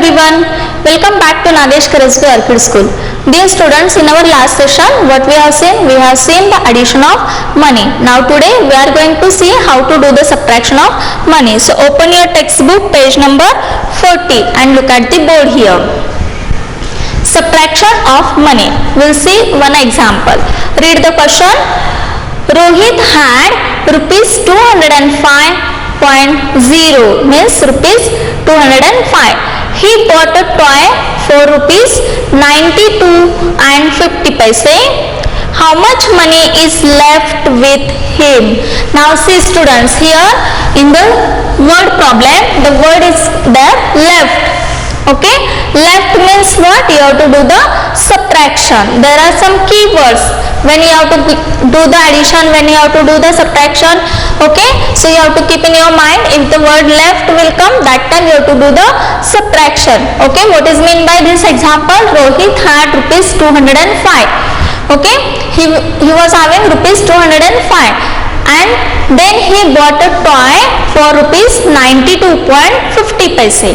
everyone, welcome back to Nagesh Karasbe Orchid School. Dear students, in our last session, what we have seen? We have seen the addition of money. Now today we are going to see how to do the subtraction of money. So open your textbook page number 40 and look at the board here. Subtraction of money. We'll see one example. Read the question. Rohit had rupees 205.0 means rupees 205. He bought a toy for rupees 92 and 50 paise. How much money is left with him? Now see students, here in the word problem, the word is there left. Okay, left means what? You have to do the subtraction. There are some keywords when you have to do the addition, when you have to do the subtraction. Okay, so you have to keep in your mind, if the word left will come, that time you have to do the subtraction. Okay, what is mean by this example? Rohit had rupees 205. Okay, he was having rupees 205 and then he bought a toy for rupees 92.50 paise.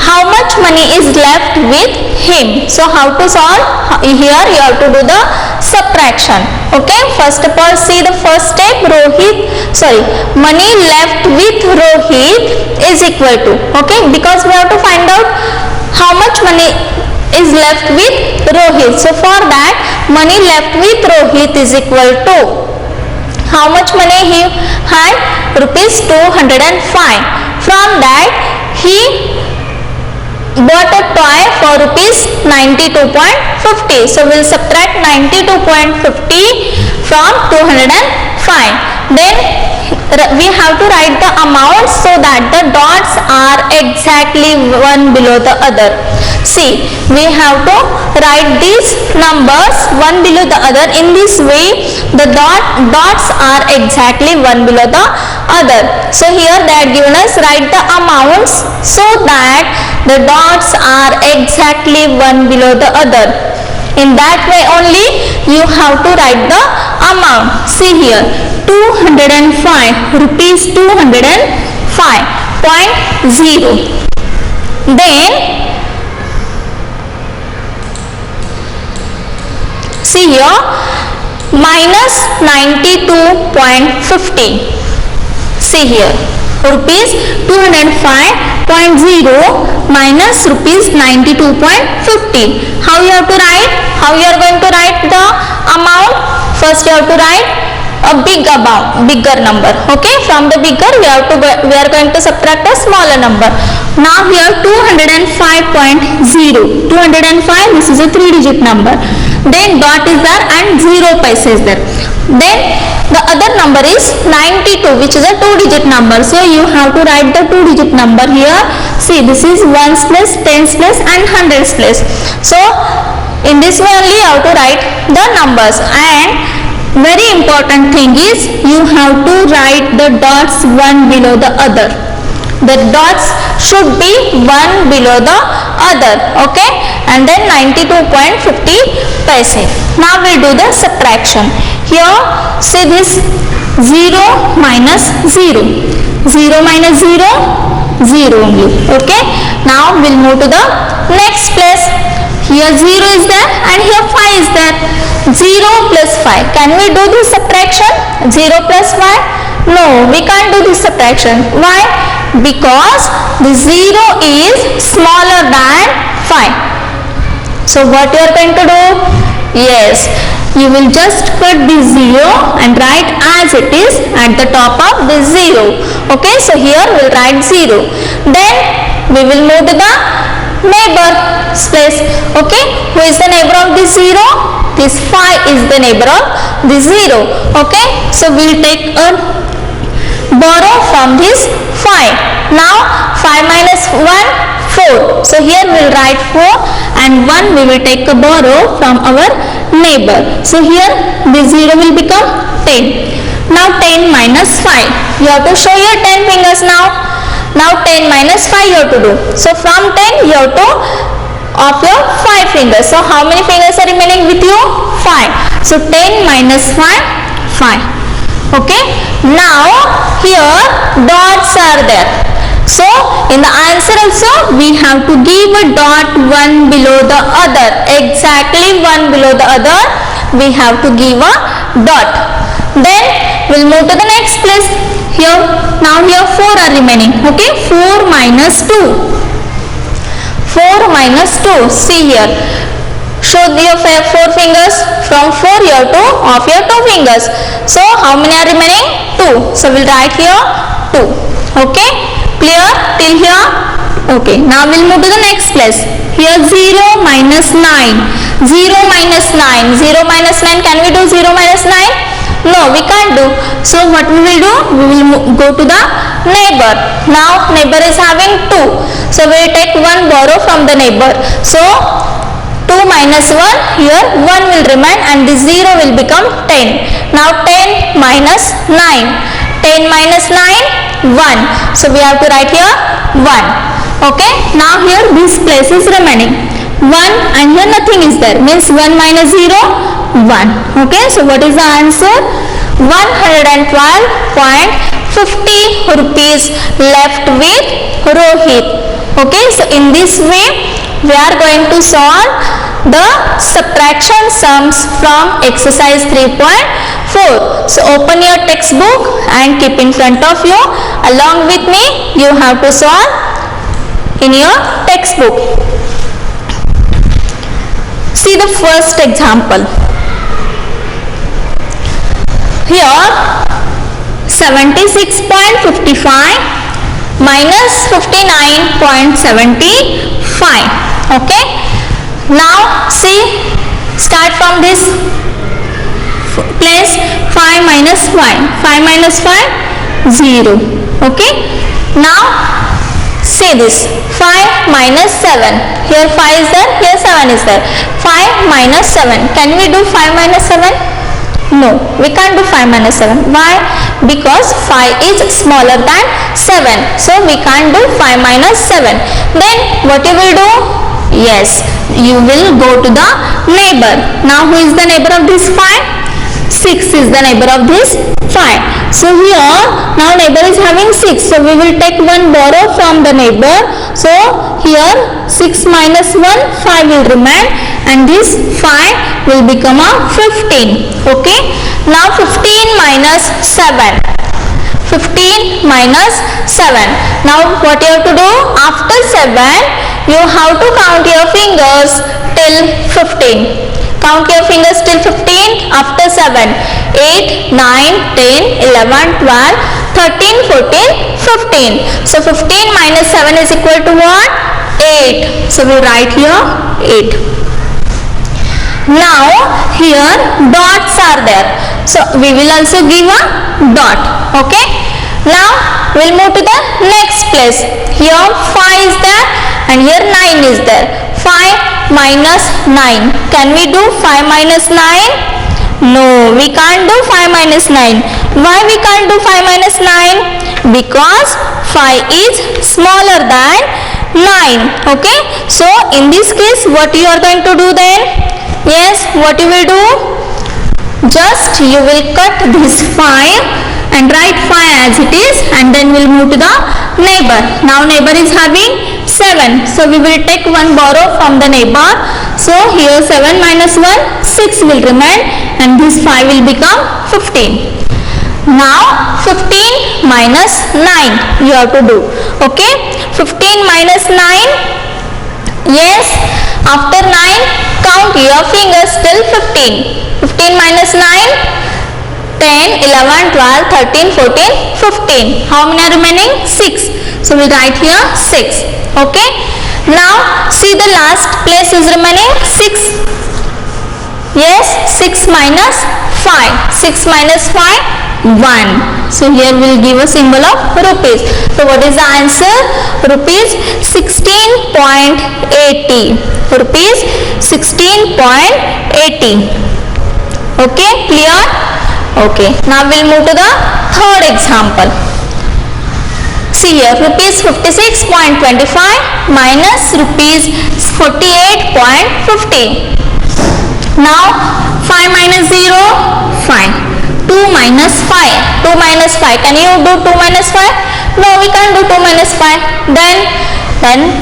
How much money is left with him? So how to solve? Here you have to do the subtraction. Okay, first of all see the first step. Money left with Rohit is equal to, okay, because we have to find out how much money is left with Rohit. So for that, money left with Rohit is equal to, how much money he had? Rupees 205. From that he bought a toy for rupees 92.50. So we'll subtract 92.50 from 205. Then we have to write the amount so that the dots are exactly one below the other. See, we have to write these numbers one below the other. In this way, the dots are exactly one below the other. So here they are given us write the amounts so that the dots are exactly one below the other. In that way only you have to write the amount. See here, 205 rupees 205.0. Then see here, minus 92.50. See here, rupees 205.0 minus rupees 92.50. How you have to write? How you are going to write the amount? First you have to write a bigger number. Okay, from the bigger we are going to subtract a smaller number. Now here 205.0. 205, this is a 3-digit number. Then dot is there and 0 paise is there. Then the other number is 92, which is a 2-digit number. So you have to write the 2-digit number here. See, this is ones place, tens place and hundreds place. So in this way only you have to write the numbers. And very important thing is you have to write the dots one below the other. The dots should be one below the other. Okay, and then 92.50 paise. Now we do the subtraction. Here see this 0 minus 0. 0 minus 0, 0 only. Okay, now we'll move to the next place. Here 0 is there and here 5 is there. 0 plus 5. Can we do this subtraction? 0 plus 5? No, we can't do this subtraction. Why? Because the 0 is smaller than 5. So what you are going to do? Yes, you will just put the 0 and write as it is at the top of the 0. Okay, so here we will write 0. Then we will move to the neighbor's place. Okay, who is the neighbor of this 0? This 5 is the neighbor of this 0. Okay, so we will take a borrow from this 5. Now 5 minus 1, 4. So here we will write 4 and 1 we will take a borrow from our neighbor. So here this 0 will become 10. Now 10 minus 5. You have to show your 10 fingers now. Now 10 minus 5 you have to do. So from 10 you have to off your 5 fingers. So how many fingers are remaining with you? 5. So 10 minus 5, 5. Okay. Now here dots are there. So in the answer also we have to give a dot one below the other, exactly one below the other we have to give a dot. Then we'll move to the next place. Here now here 4 are remaining. Okay, 4 minus 2. 4 minus 2. See here. Show your 4 fingers from 4 here to off your 2 fingers. So how many are remaining? 2. So we'll write here 2. Okay, clear till here? Okay, now we'll move to the next place. Here 0 minus 9. 0 minus 9. 0 minus 9. Can we do 0 minus 9? No, we can't do. So what we will do? We will go to the neighbor. Now neighbor is having 2. So we will take 1 borrow from the neighbor. So 2 minus 1, here 1 will remain and this 0 will become 10. Now 10 minus 9. 10 minus 9, 1. So we have to write here 1. Okay, now here this place is remaining. 1 and here nothing is there. Means 1 minus 0, 1. Okay, so what is the answer? 112.50 rupees left with Rohit. Okay, so in this way we are going to solve the subtraction sums from exercise 3.4. So open your textbook and keep in front of you. Along with me you have to solve in your textbook. See the first example. Here 76.55 minus 59.75. Okay, now see, start from this place. 5 minus 5. 5 minus 5, 0. Okay, now see this. 5 minus 7. Here 5 is there, here 7 is there. 5 minus 7. Can we do 5 minus 7? No, we can't do 5 minus 7. Why? Because 5 is smaller than 7. So we can't do 5 minus 7. Then what you will do? Yes, you will go to the neighbor. Now who is the neighbor of this 5? 6 is the neighbor of this 5. So here now neighbor is having 6. So we will take 1 borrow from the neighbor. So here 6 minus 1, 5 will remain and this 5 will become a 15. Okay, now 15 minus 7. 15 minus 7. Now what you have to do? After 7 you have to count your fingers till 15. Count your fingers till 15 after 7. 8, 9, 10, 11, 12, 13, 14, 15. So 15 minus 7 is equal to what? 8. So we write here 8. Now here dots are there. So we will also give a dot. Okay. Now we'll move to the next place. Here 5 is there and here 9 is there. 5 minus 9. Can we do 5 minus 9? No, we can't do 5 minus 9. Why we can't do 5 minus 9? Because 5 is smaller than 9. Okay. So in this case what you are going to do then? Yes, what you will do? Just you will cut this 5 and write 5 as it is and then we'll move to the neighbor. Now neighbor is having 7. So we will take 1 borrow from the neighbor. So here 7 minus 1, 6 will remain and this 5 will become 15. Now 15 minus 9 you have to do. Okay, 15 minus 9. Yes, after 9 count your fingers till 15. 15 minus 9, 10, 11, 12, 13, 14, 15. How many are remaining? 6. So we write here 6. Okay. Now see the last place is remaining 6. Yes, 6 minus 5. 6 minus 5, 1. So here we will give a symbol of rupees. So what is the answer? Rupees 16.80. Rupees 16.80. Okay, clear? Okay, now we'll move to the third example. See here, rupees 56.25 minus rupees 48.50. Now 5 minus 0, 5. 2 minus 5. 2 minus 5. Can you do 2 minus 5? No, we can't do 2 minus 5. Then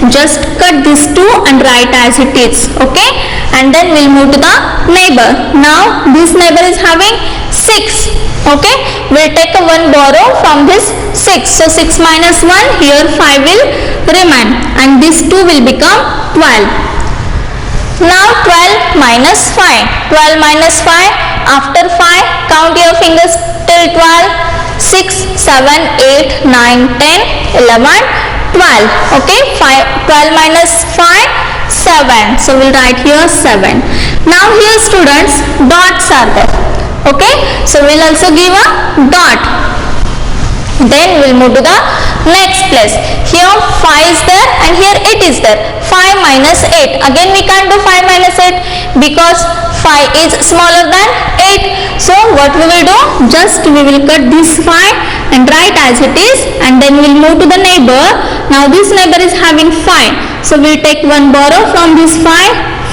just cut these 2 and write as it is. Okay, and then we'll move to the neighbor. Now this neighbor is having 6. Okay, we'll take a 1 borrow from this 6. So 6 minus 1, here 5 will remain, and this 2 will become 12. Now 12 minus 5. 12 minus 5. After 5, count your fingers till 12. 6, 7, 8, 9, 10, 11, 12. Okay, 12 minus 5, 7. So we'll write here 7. Now here students, dots are there. Okay, so we'll also give a dot. Then we'll move to the next place. Here 5 is there and here 8 is there. 5 minus 8. Again we can't do 5 minus 8 because 5 is smaller than 8. So what we will do? Just we will cut this 5 and write as it is, and then we'll move to the neighbor. Now this neighbor is having 5. So we'll take 1 borrow from this 5.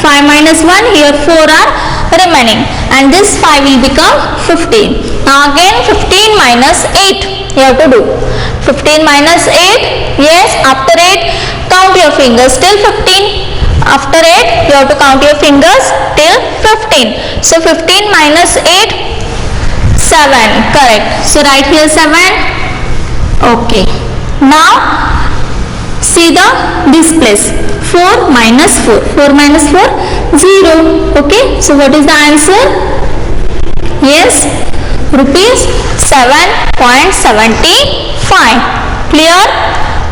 5 minus 1, here 4 are remaining, and this 5 will become 15. Now again 15 minus 8 you have to do. 15 minus 8, yes, after 8 count your fingers till 15. After 8 you have to count your fingers till 15. So 15 minus 8, 7, correct. So write here 7. Okay, now see this place. 4 minus 4. 4 minus 4, 0. Okay, so what is the answer? Yes, rupees 7.75. Clear?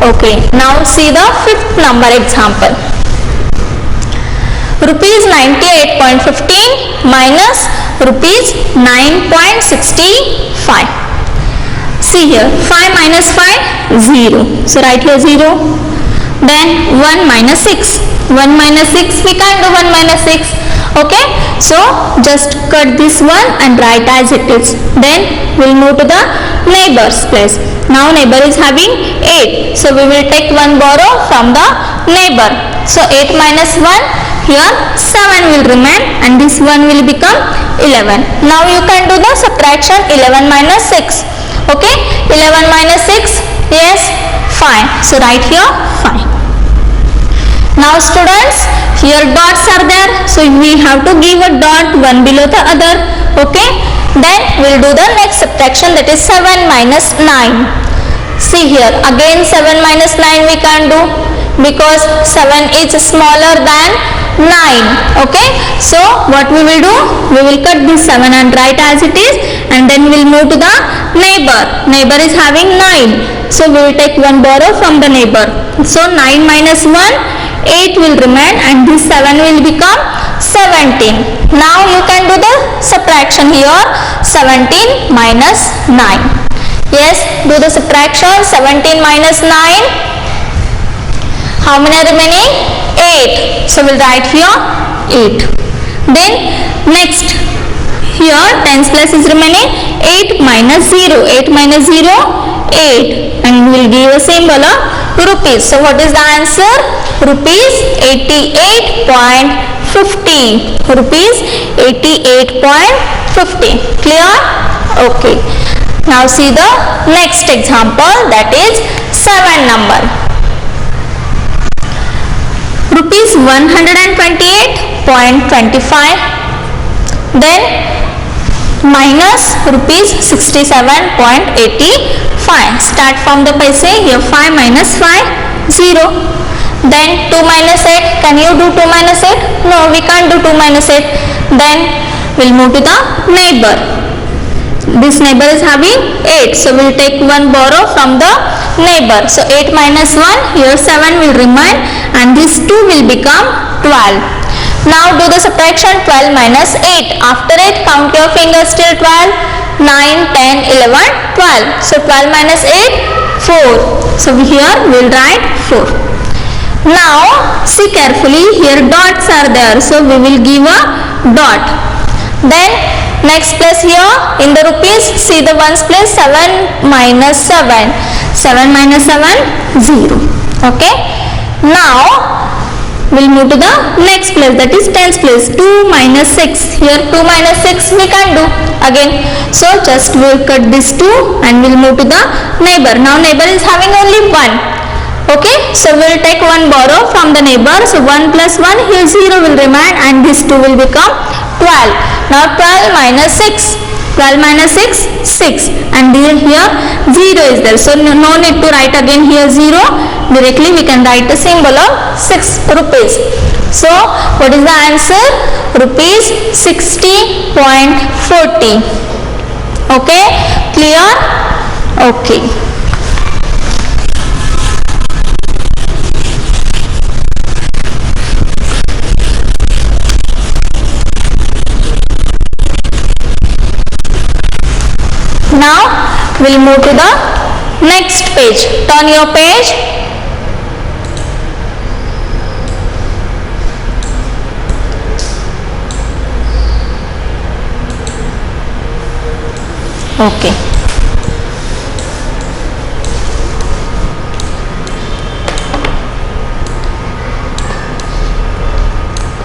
Okay, now see the 5th number example. Rupees 98.15 minus rupees 9.65. See here, 5 minus 5, 0. So write here 0. Then 1 minus 6. 1 minus 6, we can't do 1 minus 6. Okay, so just cut this one and write as it is. Then we'll move to the neighbor's place. Now neighbor is having 8. So we will take 1 borrow from the neighbor. So 8 minus 1, here 7 will remain, and this 1 will become 11. Now you can do the subtraction 11 minus 6. Okay, 11 minus 6, yes, 5. So write here 5. Now students, here dots are there, so we have to give a dot one below the other. Okay, then we'll do the next subtraction, that is 7 minus 9. See here, again 7 minus 9 we can't do because 7 is smaller than 9. Okay, so what we will do, we will cut this 7 and write as it is, and then we'll move to the neighbor. Neighbor is having 9, so we will take 1 borrow from the neighbor. So 9 minus 1, 8 will remain, and this 7 will become 17. Now you can do the subtraction here, 17 minus 9. Yes, do the subtraction, 17 minus 9. How many are remaining? 8. So we'll write here 8. Then next, here tens place is remaining. 8 minus 0. 8 minus 0, 8. And we'll give a symbol of rupees. So what is the answer? Rupees 88.50. Rupees 88.50. Clear? Okay. Now see the next example, that is 7 number. Rupees 128.25. Then minus rupees 67.85. Start from the paise. Here 5 minus 5, 0. Then 2 minus 8. Can you do 2 minus 8? No, we can't do 2 minus 8. Then we'll move to the neighbor. This neighbor is having 8. So we'll take 1 borrow from the neighbor. So 8 minus 1, here 7 will remain, and this 2 will become 12. Now do the subtraction, 12 minus 8. After 8, count your fingers till 12. 9, 10, 11, 12. So 12 minus 8, 4. So here we'll write 4. Now see carefully, here dots are there. So we will give a dot. Then next place here in the rupees, see the ones place, 7 minus 7. 7 minus 7, 0. Okay. Now we'll move to the next place, that is tens place. 2 minus 6, here 2 minus 6 we can do again. So just we'll cut this 2 and we'll move to the neighbor. Now neighbor is having only 1. Okay, so we'll take one borrow from the neighbor. So 1 plus 1, here 0 will remain and this 2 will become 12. Now 12 minus 6, 12 minus 6, 6, and here 0 is there. So no need to write again here 0. Directly we can write the symbol of 6 rupees. So what is the answer? Rupees 60.40. Okay, clear? Okay. Now we'll move to the next page. Turn your page. Okay.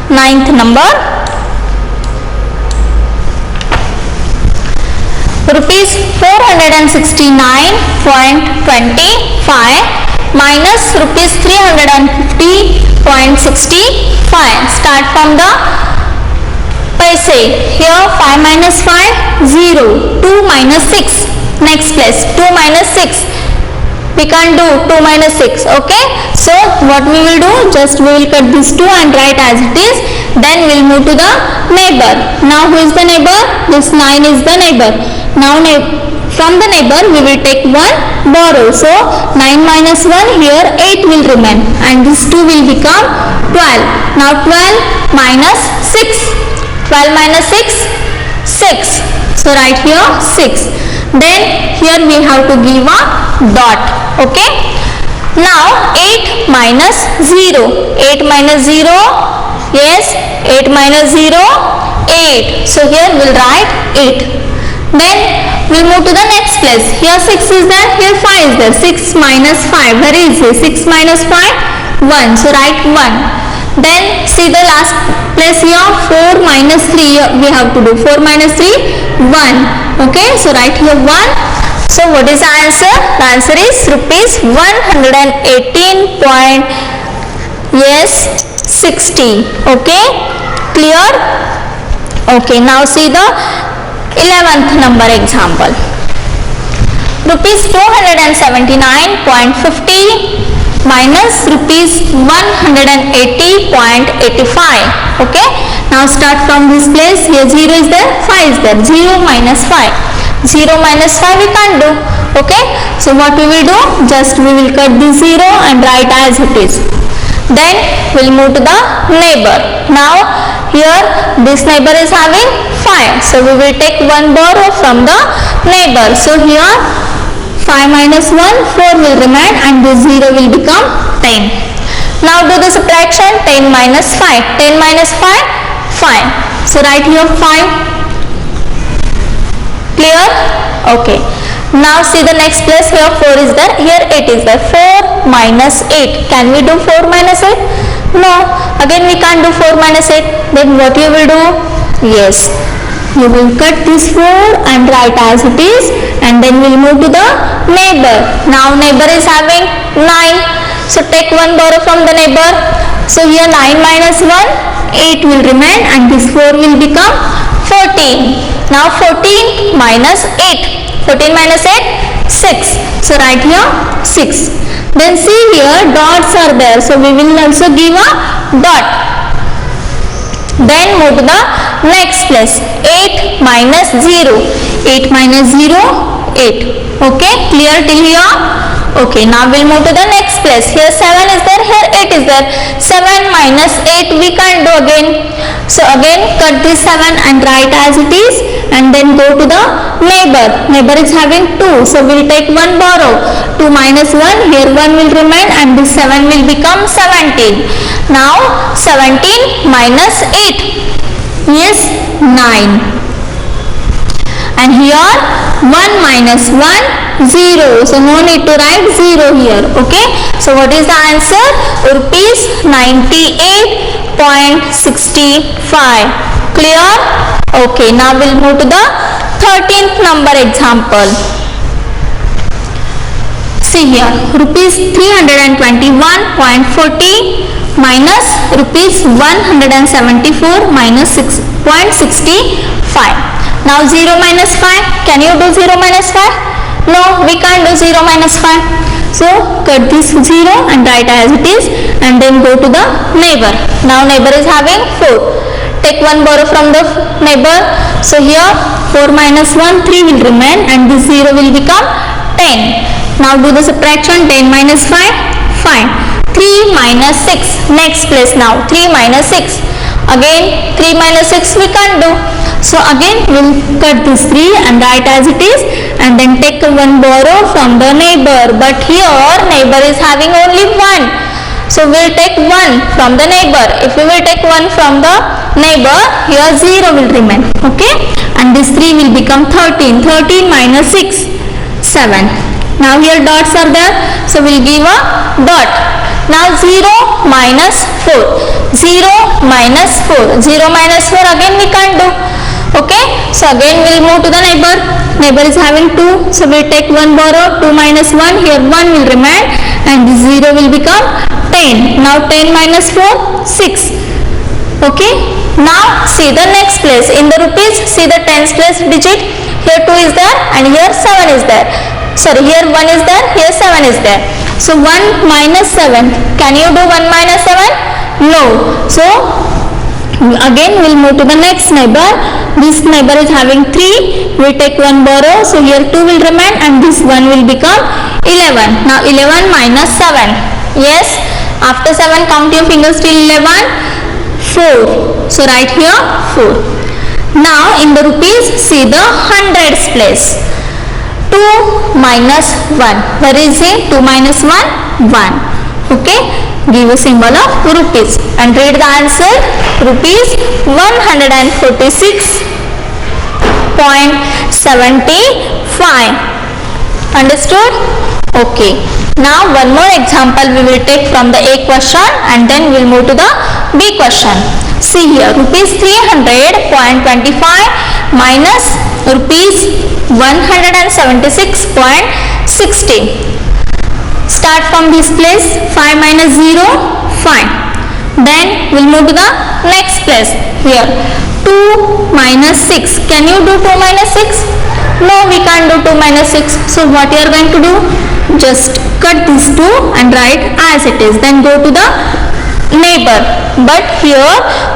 Ninth number. Rupees 469.25 minus rupees 350.65. Start from the paise. Here 5 minus 5, 0. 2 minus 6. Next place, 2 minus 6. We can't do 2 minus 6. Okay, so what we will do, just we will cut this 2 and write as it is. Then we'll move to the neighbor. Now who is the neighbor? This 9 is the neighbor. Now from the neighbor we will take one borrow. So 9 minus 1, here 8 will remain and this 2 will become 12. Now 12 minus 6. 12 minus 6, 6. So write here 6. Then here we have to give a dot. Okay. Now 8 minus 0. 8 minus 0. Yes, 8 minus 0, 8. So here we'll write 8. Then we'll move to the next place. Here 6 is there, here 5 is there. 6 minus 5, very easy. 6 minus 5, 1. So write 1. Then see the last place here, 4 minus 3 we have to do. 4 minus 3, 1. Okay, so write here 1. So what is the answer? The answer is rupees 118. Yes, 60. Okay, clear? Okay, now see the 11th number example. Rupees 279.50 minus rupees 180.85. Okay, now start from this place. Here 0 is there, 5 is there. 0 minus 5. 0 minus 5 we can't do. Okay, so what we will do, just we will cut this 0 and write as it is. Then we'll move to the neighbor. Now here this neighbor is having 5. So we will take one borrow from the neighbor. So here 5 minus 1, 4 will remain and this 0 will become 10. Now do the subtraction. 10 minus 5. 10 minus 5, 5. So write here 5. Clear? Okay. Now see the next place. Here 4 is there, here 8 is there. 4 minus 8. Can we do 4 minus 8? No. Again we can't do 4 minus 8. Then what you will do? Yes, you will cut this 4 and write as it is, and then we'll move to the neighbor. Now neighbor is having 9. So take one borrow from the neighbor. So here 9 minus 1, 8 will remain and this 4 will become 14. Now 14 minus 8. 14 minus 8, 6. So write here 6. Then see here dots are there. So we will also give a dot. Then move to the next place. 8 minus 0. 8 minus 0, 8. Okay, clear till here? Okay, now we'll move to the next place. Here 7 is there, here 8 is there. 7 minus 8 we can't do again. So again cut this 7 and write as it is, and then go to the neighbor. Neighbor is having 2. So we'll take one borrow. 2 minus 1, here 1 will remain and this 7 will become 17. Now 17 minus 8 is 9. and here 1 minus 1 0, so no need to write 0 here. Okay, so what is the answer? Rupees 98.65. Clear? Okay, now we'll move to the 13th number example. See here, rupees 321.40 minus rupees 174 minus 6.65. Now 0 minus 5, can you do 0 minus 5? No, we can't do 0 minus 5. So cut this 0 and write as it is, and then go to the neighbor. Now neighbor is having 4. Take one borrow from the neighbor. So here 4 minus 1, 3 will remain, and this 0 will become 10. Now do the subtraction. 10 minus 5, 5. 3 minus 6, next place now. 3 minus 6. Again 3 minus 6 we can't do. So again we'll cut this 3 and write as it is, and then take one borrow from the neighbor. But here neighbor is having only 1. So we'll take 1 from the neighbor. If we will take 1 from the neighbor, here 0 will remain. Okay, and this 3 will become 13. 13 minus 6, 7. Now here dots are there, so we'll give a dot. Now 0 minus 4. 0 minus 4. 0 minus 4 again we can't do. Okay, so again we'll move to the neighbor. Neighbor is having 2, so we'll take one borrow. 2 minus 1, here 1 will remain, and this 0 will become 10. Now 10 minus 4, 6. Okay, now see the next place. In the rupees, see the tens place digit. Here 2 is there, and here 7 is there. Sorry, here 1 is there, here 7 is there. So 1 minus 7. Can you do 1 minus 7? No. So again we'll move to the next neighbor. This neighbor is having 3. We take one borrow. So here 2 will remain, and this 1 will become 11. Now 11 minus 7. Yes. After 7 count your fingers till 11. 4. So write here 4. Now in the rupees, see the hundreds place. 2 minus 1. Where is it? 2 minus 1, 1. Okay, give a symbol of rupees and read the answer. Rupees 146.75. Understood? Okay. Now one more example we will take from the A question, and then we will move to the B question. See here, rupees 300.25 minus rupees 176.60. Start from this place. 5 minus 0, 5. Then we'll move to the next place. Here 2 minus 6. Can you do 2 minus 6? No, we can't do 2 minus 6. So what you are going to do? Just cut this 2 and write as it is. Then go to the neighbor. But here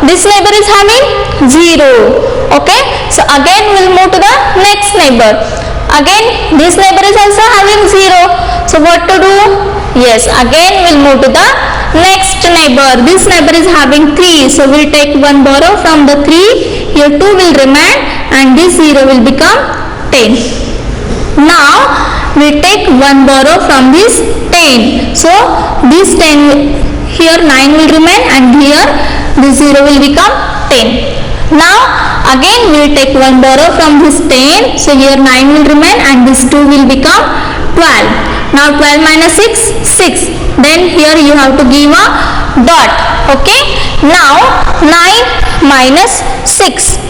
this neighbor is having 0. Okay, so again we'll move to the next neighbor. Again this neighbor is also having 0. So what to do? Yes, again we'll move to the next neighbor. This neighbor is having 3. So we'll take one borrow from the 3. Here 2 will remain, and this 0 will become 10. Now we take one borrow from this 10. So this 10, here 9 will remain, and here this 0 will become 10. Now again we will take one borrow from this 10. So here 9 will remain, and this 2 will become 12. Now 12 minus 6, 6. Then here you have to give a dot. Okay. Now 9 minus 6.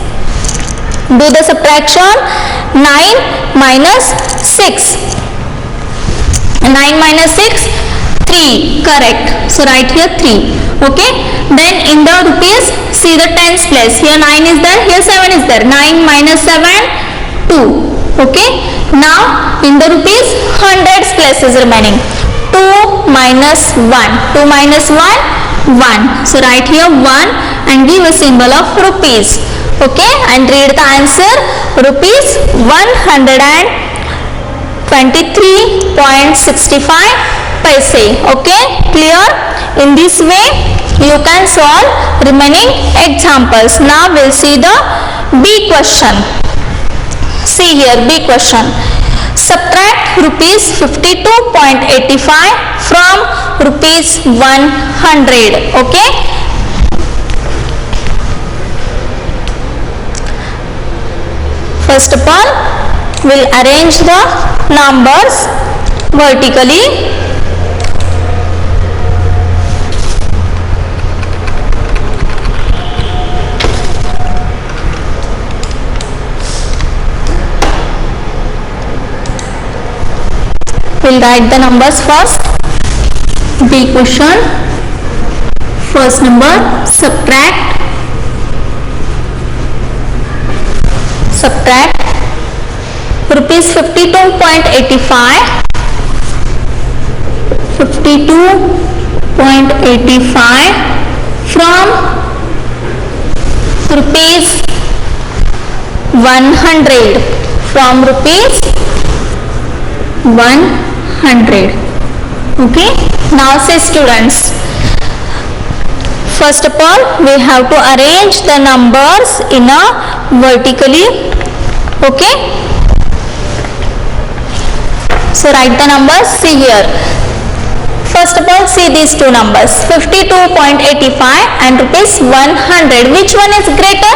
Do the subtraction. 9 minus 6. 9 minus 6, 3. Correct. So write here 3. Okay. Then in the rupees, see the tens place. Here 9 is there, here 7 is there. 9 minus 7, 2. Okay. Now in the rupees, hundreds place is remaining. 2 minus 1. 2 minus 1, 1. So write here 1 and give a symbol of rupees. Okay, and read the answer. Rupees 123.65 paise. Okay, clear? In this way you can solve remaining examples. Now we'll see the B question. See here, B question. Subtract rupees 52.85 from rupees 100. Okay. First of all, we'll arrange the numbers vertically. We'll write the numbers first. B question. First number, subtract rupees 52.85 from rupees 100, from rupees 100. Okay, now say students, first of all we have to arrange the numbers in a vertically. Okay, so write the numbers. See here, first of all see these two numbers, 52.85 and rupees 100. Which one is greater?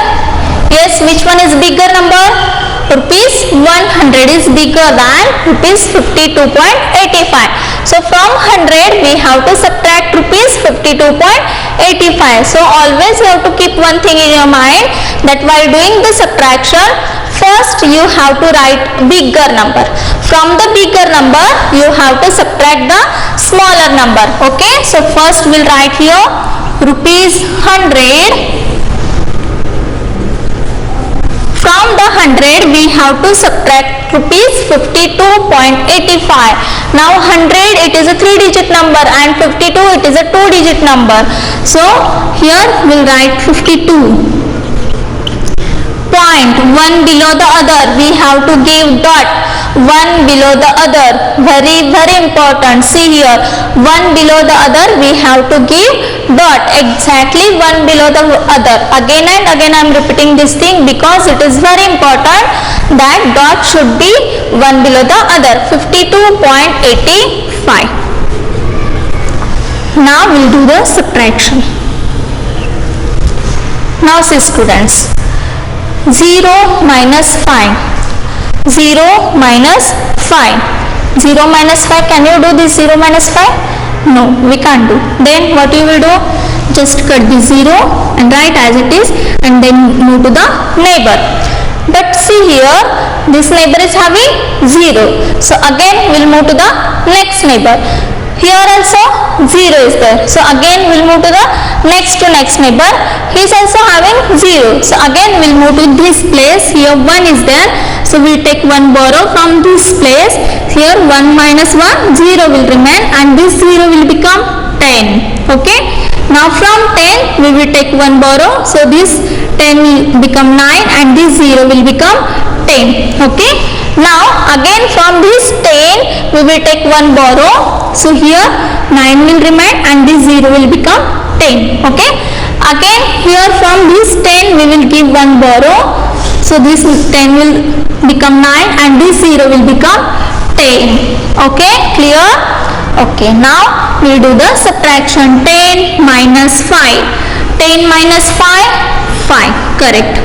Yes, which one is bigger number? Rupees 100 is bigger than rupees 52.85. So from 100 we have to subtract rupees 52.85. So always you have to keep one thing in your mind, that while doing the subtraction, first you have to write bigger number. From the bigger number you have to subtract the smaller number. Okay, so first we'll write here rupees 100. From the 100 we have to subtract rupees 52.85. Now 100 it is a 3-digit number and 52 it is a 2-digit number. So here we'll write 52. Point, one below the other, we have to give dot, one below the other, very important. See here, one below the other we have to give dot, exactly one below the other. Again and again I am repeating this thing because it is very important that dot should be one below the other. 52.85. Now we'll do the subtraction. Now see students, 0 minus 5. 0 minus 5. 0 minus 5. Can you do this 0 minus 5? No, we can't do. Then what you will do? Just cut the 0 and write as it is and then move to the neighbor. But see here, this neighbor is having 0. So again we'll move to the next neighbor. Here also 0 is there. So again we'll move to the next neighbor. He is also having 0. So again we'll move to this place. Here 1 is there. So we'll take 1 borrow from this place. Here 1 minus 1, 0 will remain and this 0 will become 10. Okay. Now from 10 we will take 1 borrow. So this 10 will become 9 and this 0 will become 10. Okay. Now again from this 10 we will take 1 borrow. So here 9 will remain and this 0 will become 10. Okay. Again here from this 10 we will give 1 borrow. So this 10 will become 9 and this 0 will become 10. Okay, clear? Okay, now we will do the subtraction. 10 minus 5. 10 minus 5, 5. Correct.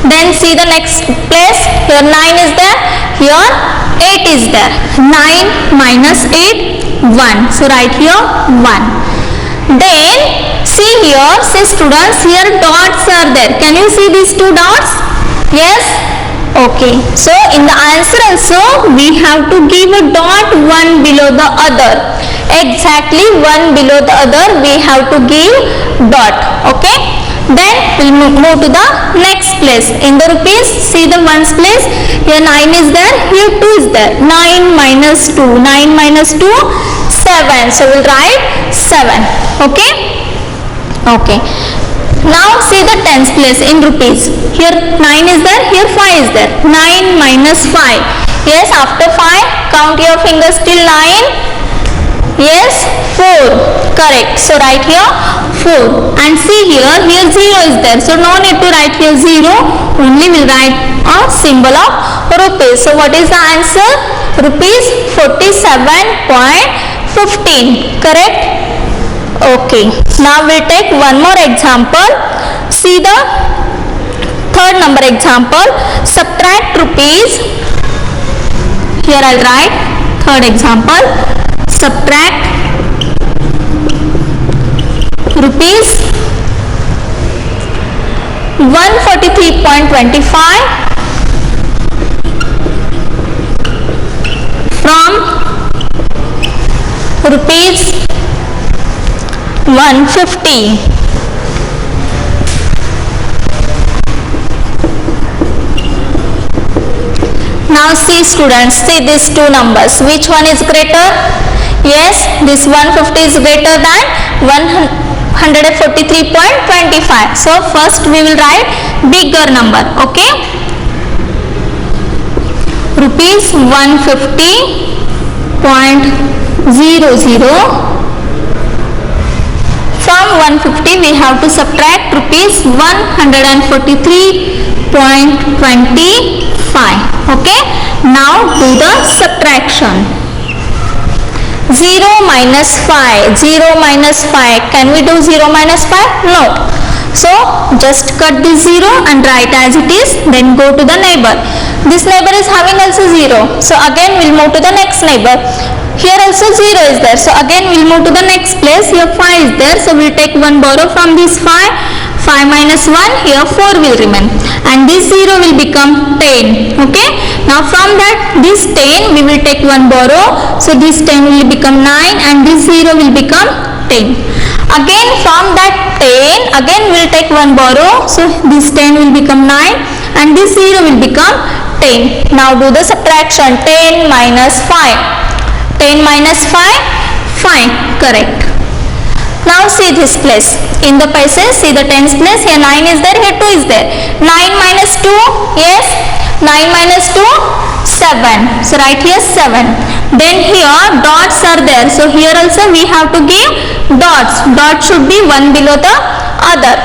Then see the next place. Here 9 is there. Here 8 is there. 9 minus 8, 1. So write here 1. Then see here, see students, here dots are there. Can you see these two dots? Yes? Okay. So in the answer also we have to give a dot one below the other. Exactly one below the other we have to give dot. Okay. Then we'll move to the next place. In the rupees, see the ones place. Here 9 is there. Here 2 is there. 9 minus 2. 9 minus 2, 7. So we'll write 7. Okay. Okay. Now see the tens place in rupees. Here 9 is there. Here 5 is there. 9 minus 5. Yes, after 5, count your fingers till 9. Yes, 4. Correct. So write here 4. And see here 0 is there. So no need to write here 0. Only we'll write a symbol of rupees. So what is the answer? Rupees 47.15. Correct? Okay. Now we'll take one more example. See the third number example, subtract rupees. Here I'll write third example, subtract rupees 143.25 from rupees 150. Now see students, see these two numbers. Which one is greater? Yes, this 150 is greater than 143.25. So first we will write bigger number. Okay. Rupees 150.00. From 150 we have to subtract rupees 143.25. Okay. Now do the subtraction. 0 minus 5. 0 minus 5. Can we do 0 minus 5? No. So just cut this 0 and write as it is. Then go to the neighbor. This neighbor is having also 0. So again we'll move to the next neighbor. Here also 0 is there. So again we'll move to the next place. Here 5 is there. So we'll take one borrow from this 5. 5 minus 1. Here 4 will remain. And this 0 will become 10. Okay. Now from that this 10 we will take one borrow. So this 10 will become 9 and this 0 will become 10. Again from that 10 again we will take one borrow. So this 10 will become 9 and this 0 will become 10. Now do the subtraction. 10 minus 5. 10 minus 5. 5. Correct. Now see this place. In the places, see the tens place. Here 9 is there, here 2 is there. 9 minus 2. Yes. 9 minus 2. 7. So write here 7. Then here dots are there. So here also we have to give dots. Dot should be one below the other.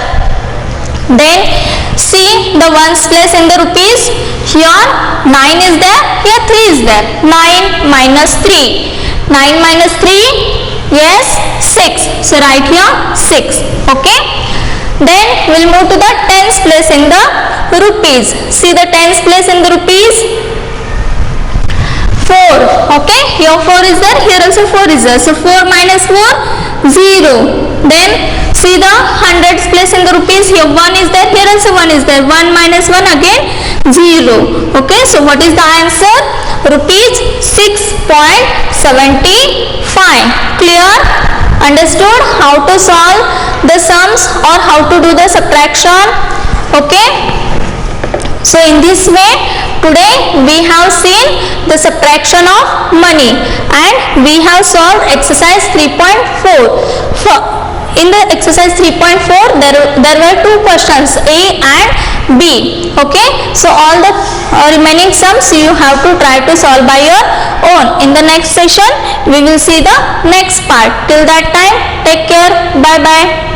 Then see the ones place in the rupees. Here 9 is there, here 3 is there. 9 minus 3. 9 minus 3. Yes, 6. So write here 6. Okay. Then we'll move to the tens place in the rupees. See the tens place in the rupees. 4. Okay. Here 4 is there. Here also 4 is there. So 4 minus 4. 0. Then see the hundreds place in the rupees. Here 1 is there. Here also 1 is there. 1 minus 1 again 0. Okay. So what is the answer? Rupees 6.75. Clear? Understood how to solve the sums or how to do the subtraction? Okay. So in this way today we have seen the subtraction of money and we have solved exercise 3.4. In the exercise 3.4 there were two questions, A and B. Okay. So all the remaining sums you have to try to solve by your own. In the next session we will see the next part. Till that time, take care. Bye bye.